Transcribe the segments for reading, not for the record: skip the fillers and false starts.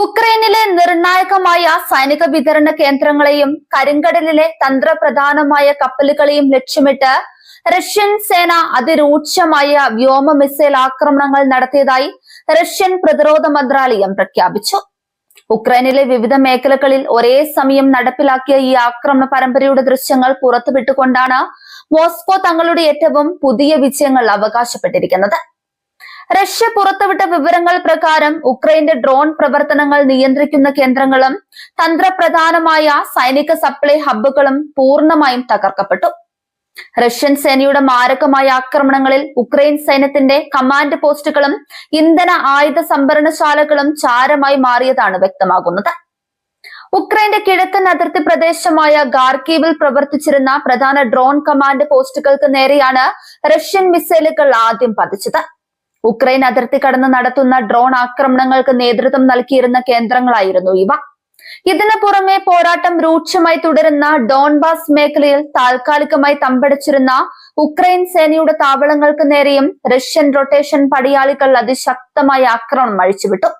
ഉക്രൈനിലെ നിർണായകമായ സൈനിക വിതരണ കേന്ദ്രങ്ങളെയും കരിങ്കടലിലെ തന്ത്രപ്രധാനമായ കപ്പലുകളെയും ലക്ഷ്യമിട്ട് റഷ്യൻ സേന അതിരൂക്ഷമായ വ്യോമ മിസൈൽ ആക്രമണങ്ങൾ നടത്തിയതായി റഷ്യൻ പ്രതിരോധ മന്ത്രാലയം പ്രഖ്യാപിച്ചു. ഉക്രൈനിലെ വിവിധ മേഖലകളിൽ ഒരേ സമയം നടപ്പിലാക്കിയ ഈ ആക്രമണ പരമ്പരയുടെ ദൃശ്യങ്ങൾ പുറത്തുവിട്ടുകൊണ്ടാണ് മോസ്കോ തങ്ങളുടെ ഏറ്റവും പുതിയ വിജയങ്ങൾ അവകാശപ്പെട്ടിരിക്കുന്നത്. റഷ്യ പുറത്തുവിട്ട വിവരങ്ങൾ പ്രകാരം ഉക്രൈന്റെ ഡ്രോൺ പ്രവർത്തനങ്ങൾ നിയന്ത്രിക്കുന്ന കേന്ദ്രങ്ങളും തന്ത്രപ്രധാനമായ സൈനിക സപ്ലൈ ഹബ്ബുകളും പൂർണ്ണമായും തകർക്കപ്പെട്ടു. റഷ്യൻ സേനയുടെ മാരകമായ ആക്രമണങ്ങളിൽ ഉക്രൈൻ സൈന്യത്തിന്റെ കമാൻഡ് പോസ്റ്റുകളും ഇന്ധന ആയുധ സംഭരണശാലകളും ചാരമായി മാറിയതാണ് വ്യക്തമാകുന്നത്. ഉക്രൈന്റെ കിഴക്കൻ അതിർത്തി പ്രദേശമായ ഖാർക്കീവിൽ പ്രവർത്തിച്ചിരുന്ന പ്രധാന ഡ്രോൺ കമാൻഡ് പോസ്റ്റുകൾക്ക് നേരെയാണ് റഷ്യൻ മിസൈലുകൾ ആദ്യം പതിച്ചത്. ഉക്രൈൻ അതിർത്തി കടന്ന് നടത്തുന്ന ഡ്രോൺ ആക്രമണങ്ങൾക്ക് നേതൃത്വം നൽകിയിരുന്ന കേന്ദ്രങ്ങളായിരുന്നു ഇവ. ഇതിനു പുറമെ പോരാട്ടം രൂക്ഷമായി തുടരുന്ന ഡോൺബാസ് മേഖലയിൽ താൽക്കാലികമായി തമ്പടിച്ചിരുന്ന ഉക്രൈൻ സേനയുടെ താവളങ്ങൾക്ക് നേരെയും റഷ്യൻ റൊട്ടേഷൻ പടയാളികൾ അതിശക്തമായ ആക്രമണം അഴിച്ചുവിട്ടു.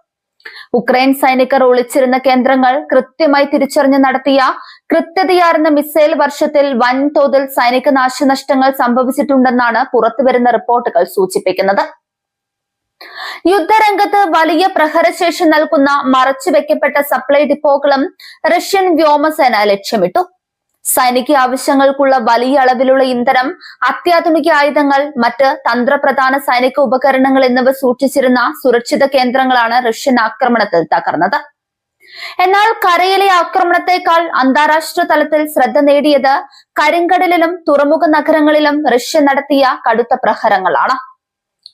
ഉക്രൈൻ സൈനികർ ഒളിച്ചിരുന്ന കേന്ദ്രങ്ങൾ കൃത്യമായി തിരിച്ചറിഞ്ഞ് നടത്തിയ കൃത്യതയാർന്ന മിസൈൽ വർഷത്തിൽ വൻതോതിൽ സൈനിക നാശനഷ്ടങ്ങൾ സംഭവിച്ചിട്ടുണ്ടെന്നാണ് പുറത്തുവരുന്ന റിപ്പോർട്ടുകൾ സൂചിപ്പിക്കുന്നത്. യുദ്ധരംഗത്ത് വലിയ പ്രഹരശേഷി നൽകുന്ന മറച്ചുവെക്കപ്പെട്ട സപ്ലൈ ഡിപ്പോകളും റഷ്യൻ വ്യോമസേന ലക്ഷ്യമിട്ടു. സൈനിക ആവശ്യങ്ങൾക്കുള്ള വലിയ അളവിലുള്ള ഇന്ധനം, അത്യാധുനിക ആയുധങ്ങൾ, മറ്റ് തന്ത്രപ്രധാന സൈനിക ഉപകരണങ്ങൾ എന്നിവ സൂക്ഷിച്ചിരുന്ന സുരക്ഷിത കേന്ദ്രങ്ങളാണ് റഷ്യൻ ആക്രമണത്തിൽ തകർന്നത്. എന്നാൽ കരയിലെ ആക്രമണത്തെക്കാൾ അന്താരാഷ്ട്ര തലത്തിൽ ശ്രദ്ധ നേടിയത് കരിങ്കടലിലും തുറമുഖ നഗരങ്ങളിലും റഷ്യ നടത്തിയ കടുത്ത പ്രഹരങ്ങളാണ്.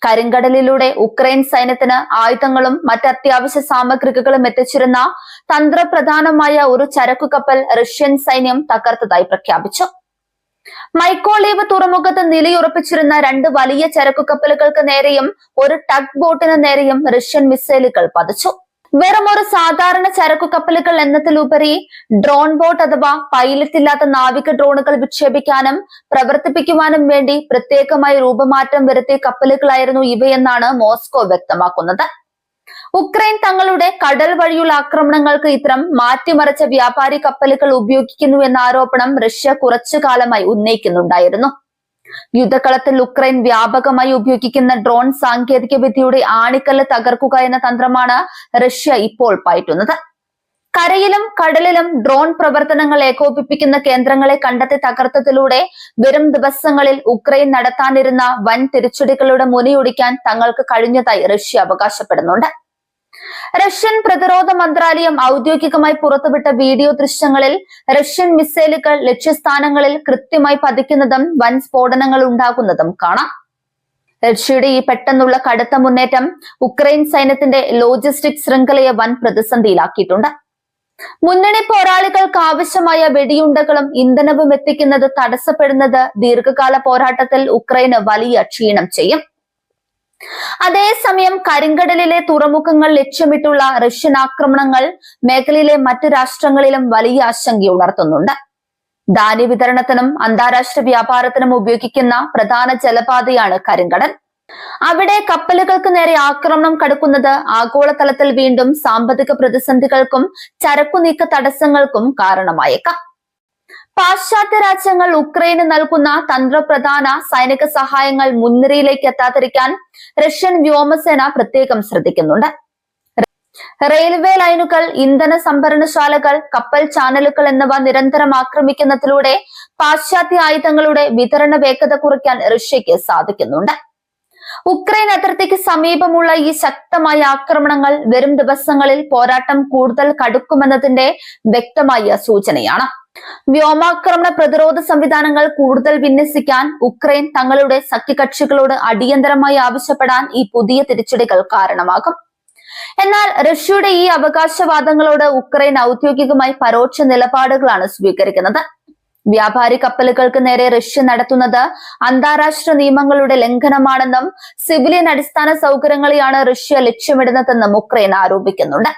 കരിങ്കടലിലൂടെ ഉക്രൈൻ സൈന്യത്തിന് ആയുധങ്ങളും മറ്റ് അത്യാവശ്യ സാമഗ്രികളും എത്തിച്ചിരുന്ന തന്ത്രപ്രധാനമായ ഒരു ചരക്കു കപ്പൽ റഷ്യൻ സൈന്യം തകർത്തതായി പ്രഖ്യാപിച്ചു. മൈക്കോളീവ് തുറമുഖത്ത് നിലയുറപ്പിച്ചിരുന്ന 2 വലിയ ചരക്കു കപ്പലുകൾക്ക് നേരെയും ഒരു ടഗ് ബോട്ടിന് നേരെയും റഷ്യൻ മിസൈലുകൾ പതിച്ചു. വെറും ഒരു സാധാരണ ചരക്കു കപ്പലുകൾ എന്നതിലുപരി ഡ്രോൺ ബോട്ട് അഥവാ പൈലറ്റ് ഇല്ലാത്ത നാവിക ഡ്രോണുകൾ വിക്ഷേപിക്കാനും പ്രവർത്തിപ്പിക്കുവാനും വേണ്ടി പ്രത്യേകമായി രൂപമാറ്റം വരുത്തിയ കപ്പലുകളായിരുന്നു ഇവയെന്നാണ് മോസ്കോ വ്യക്തമാക്കുന്നത്. ഉക്രൈൻ തങ്ങളുടെ കടൽ വഴിയുള്ള ആക്രമണങ്ങൾക്ക് ഇത്തരം മാറ്റിമറിച്ച വ്യാപാരി കപ്പലുകൾ ഉപയോഗിക്കുന്നു എന്ന ആരോപണം റഷ്യ കുറച്ചു കാലമായി ഉന്നയിക്കുന്നുണ്ടായിരുന്നു. യുദ്ധകളത്തിൽ ഉക്രൈൻ വ്യാപകമായി ഉപയോഗിക്കുന്ന ഡ്രോൺ സാങ്കേതിക വിദ്യയുടെ ആണിക്കല്ല് തകർക്കുക എന്ന തന്ത്രമാണ് റഷ്യ ഇപ്പോൾ പയറ്റുന്നത്. കരയിലും കടലിലും ഡ്രോൺ പ്രവർത്തനങ്ങൾ ഏകോപിപ്പിക്കുന്ന കേന്ദ്രങ്ങളെ കണ്ടെത്തി തകർത്തതിലൂടെ വരും ദിവസങ്ങളിൽ ഉക്രൈൻ നടത്താനിരുന്ന വൻ തിരിച്ചടികളുടെ മുനയൊടിക്കാൻ തങ്ങൾക്ക് കഴിഞ്ഞതായി റഷ്യ അവകാശപ്പെടുന്നുണ്ട്. റഷ്യൻ പ്രതിരോധ മന്ത്രാലയം ഔദ്യോഗികമായി പുറത്തുവിട്ട വീഡിയോ ദൃശ്യങ്ങളിൽ റഷ്യൻ മിസൈലുകൾ ലക്ഷ്യസ്ഥാനങ്ങളിൽ കൃത്യമായി പതിക്കുന്നതും വൻ സ്ഫോടനങ്ങൾ ഉണ്ടാകുന്നതും കാണാം. റഷ്യയുടെ ഈ പെട്ടെന്നുള്ള കടുത്ത മുന്നേറ്റം ഉക്രൈൻ സൈന്യത്തിന്റെ ലോജിസ്റ്റിക് ശൃംഖലയെ വൻ പ്രതിസന്ധിയിലാക്കിയിട്ടുണ്ട്. മുന്നണി പോരാളികൾക്ക് ആവശ്യമായ വെടിയുണ്ടകളും ഇന്ധനവും എത്തിക്കുന്നത് തടസ്സപ്പെടുന്നത് ദീർഘകാല പോരാട്ടത്തിൽ ഉക്രൈന് വലിയ ക്ഷീണം ചെയ്യും. അതേസമയം കരിങ്കടലിലെ തുറമുഖങ്ങൾ ലക്ഷ്യമിട്ടുള്ള റഷ്യൻ ആക്രമണങ്ങൾ മേഖലയിലെ മറ്റു രാഷ്ട്രങ്ങളിലും വലിയ ആശങ്കയുണർത്തുന്നുണ്ട്. ധാന്യ വിതരണത്തിനും അന്താരാഷ്ട്ര വ്യാപാരത്തിനും ഉപയോഗിക്കുന്ന പ്രധാന ജലപാതയാണ് കരിങ്കടൽ. അവിടെ കപ്പലുകൾക്ക് നേരെ ആക്രമണം കടുക്കുന്നത് ആഗോളതലത്തിൽ വീണ്ടും സാമ്പത്തിക പ്രതിസന്ധികൾക്കും ചരക്കുനീക്ക തടസ്സങ്ങൾക്കും കാരണമായേക്കാം. പാശ്ചാത്യ രാജ്യങ്ങൾ ഉക്രൈന് നൽകുന്ന തന്ത്രപ്രധാന സൈനിക സഹായങ്ങൾ മുൻനിരയിലേക്ക് എത്താതിരിക്കാൻ റഷ്യൻ വ്യോമസേന പ്രത്യേകം ശ്രദ്ധിക്കുന്നുണ്ട്. റെയിൽവേ ലൈനുകൾ, ഇന്ധന സംഭരണശാലകൾ, കപ്പൽ ചാനലുകൾ എന്നിവ നിരന്തരം ആക്രമിക്കുന്നതിലൂടെ പാശ്ചാത്യ ആയുധങ്ങളുടെ വിതരണ വേഗത കുറയ്ക്കാൻ റഷ്യയ്ക്ക് സാധിക്കുന്നുണ്ട്. ഉക്രൈൻ അതിർത്തിക്ക് സമീപമുള്ള ഈ ശക്തമായ ആക്രമണങ്ങൾ വരും ദിവസങ്ങളിൽ പോരാട്ടം കൂടുതൽ കടുക്കുമെന്നതിന്റെ വ്യക്തമായ സൂചനയാണ്. വ്യോമാക്രമണ പ്രതിരോധ സംവിധാനങ്ങൾ കൂടുതൽ വിന്യസിക്കാൻ ഉക്രൈൻ തങ്ങളുടെ സഖ്യകക്ഷികളോട് അടിയന്തരമായി ആവശ്യപ്പെടാൻ ഈ പുതിയ തിരിച്ചടികൾ കാരണമാകും. എന്നാൽ റഷ്യയുടെ ഈ അവകാശവാദങ്ങളോട് ഉക്രൈൻ ഔദ്യോഗികമായി പരോക്ഷ നിലപാടുകളാണ് സ്വീകരിക്കുന്നത്. വ്യാപാരി കപ്പലുകൾക്ക് നേരെ റഷ്യ നടത്തുന്നത് അന്താരാഷ്ട്ര നിയമങ്ങളുടെ ലംഘനമാണെന്നും സിവിലിയൻ അടിസ്ഥാന സൗകര്യങ്ങളെയാണ് റഷ്യ ലക്ഷ്യമിടുന്നതെന്നും ഉക്രൈൻ ആരോപിക്കുന്നുണ്ട്.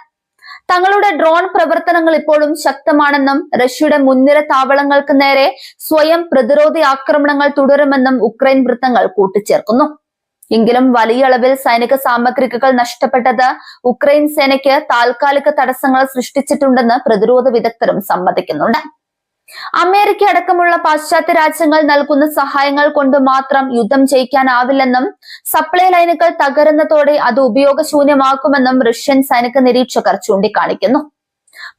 തങ്ങളുടെ ഡ്രോൺ പ്രവർത്തനങ്ങൾ ഇപ്പോഴും ശക്തമാണെന്നും റഷ്യയുടെ മുൻനിര താവളങ്ങൾക്ക് നേരെ സ്വയം പ്രതിരോധ ആക്രമണങ്ങൾ തുടരുമെന്നും ഉക്രൈൻ വൃത്തങ്ങൾ കൂട്ടിച്ചേർക്കുന്നു. എങ്കിലും വലിയ അളവിൽ സൈനിക സാമഗ്രികൾ നഷ്ടപ്പെട്ടത് ഉക്രൈൻ സേനയ്ക്ക് താൽക്കാലിക തടസ്സങ്ങൾ സൃഷ്ടിച്ചിട്ടുണ്ടെന്ന് പ്രതിരോധ വിദഗ്ധരും സമ്മതിക്കുന്നുണ്ട്. അമേരിക്ക അടക്കമുള്ള പാശ്ചാത്യ രാജ്യങ്ങൾ നൽകുന്ന സഹായങ്ങൾ കൊണ്ട് മാത്രം യുദ്ധം ജയിക്കാനാവില്ലെന്നും സപ്ലൈ ലൈനുകൾ തകരുന്നതോടെ അത് ഉപയോഗശൂന്യമാക്കുമെന്നും റഷ്യൻ സൈനിക നിരീക്ഷകർ ചൂണ്ടിക്കാണിക്കുന്നു.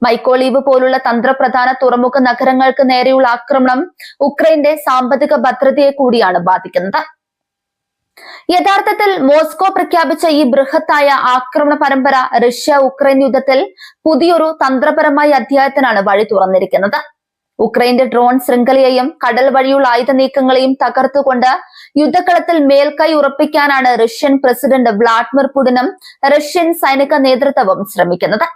മൈക്കോളീവ് പോലുള്ള തന്ത്രപ്രധാന തുറമുഖ നഗരങ്ങൾക്ക് നേരെയുള്ള ആക്രമണം ഉക്രൈന്റെ സാമ്പത്തിക ഭദ്രതയെ കൂടിയാണ് ബാധിക്കുന്നത്. യഥാർത്ഥത്തിൽ മോസ്കോ പ്രഖ്യാപിച്ച ഈ ബൃഹത്തായ ആക്രമണ പരമ്പര റഷ്യ ഉക്രൈൻ യുദ്ധത്തിൽ പുതിയൊരു തന്ത്രപരമായ അധ്യായത്തിനാണ് വഴി തുറന്നിരിക്കുന്നത്. ഉക്രൈന്റെ ഡ്രോൺ ശൃംഖലയെയും കടൽ വഴിയുള്ള ആയുധ നീക്കങ്ങളെയും തകർത്തുകൊണ്ട് യുദ്ധക്കളത്തിൽ മേൽക്കൈ ഉറപ്പിക്കാനാണ് റഷ്യൻ പ്രസിഡന്റ് വ്ളാഡിമിർ പുടിനും റഷ്യൻ സൈനിക നേതൃത്വവും ശ്രമിക്കുന്നത്.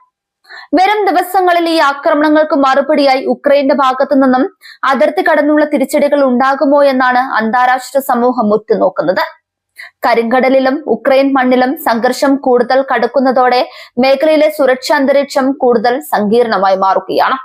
വരും ദിവസങ്ങളിൽ ഈ ആക്രമണങ്ങൾക്ക് മറുപടിയായി ഉക്രൈന്റെ ഭാഗത്തു നിന്നും അതിർത്തി കടന്നുള്ള തിരിച്ചടികൾ ഉണ്ടാകുമോ എന്നാണ് അന്താരാഷ്ട്ര സമൂഹം ഉറ്റുനോക്കുന്നത്. കരിങ്കടലിലും ഉക്രൈൻ മണ്ണിലും സംഘർഷം കൂടുതൽ കടുക്കുന്നതോടെ മേഖലയിലെ സുരക്ഷാ അന്തരീക്ഷം കൂടുതൽ സങ്കീർണമായി മാറുകയാണ്.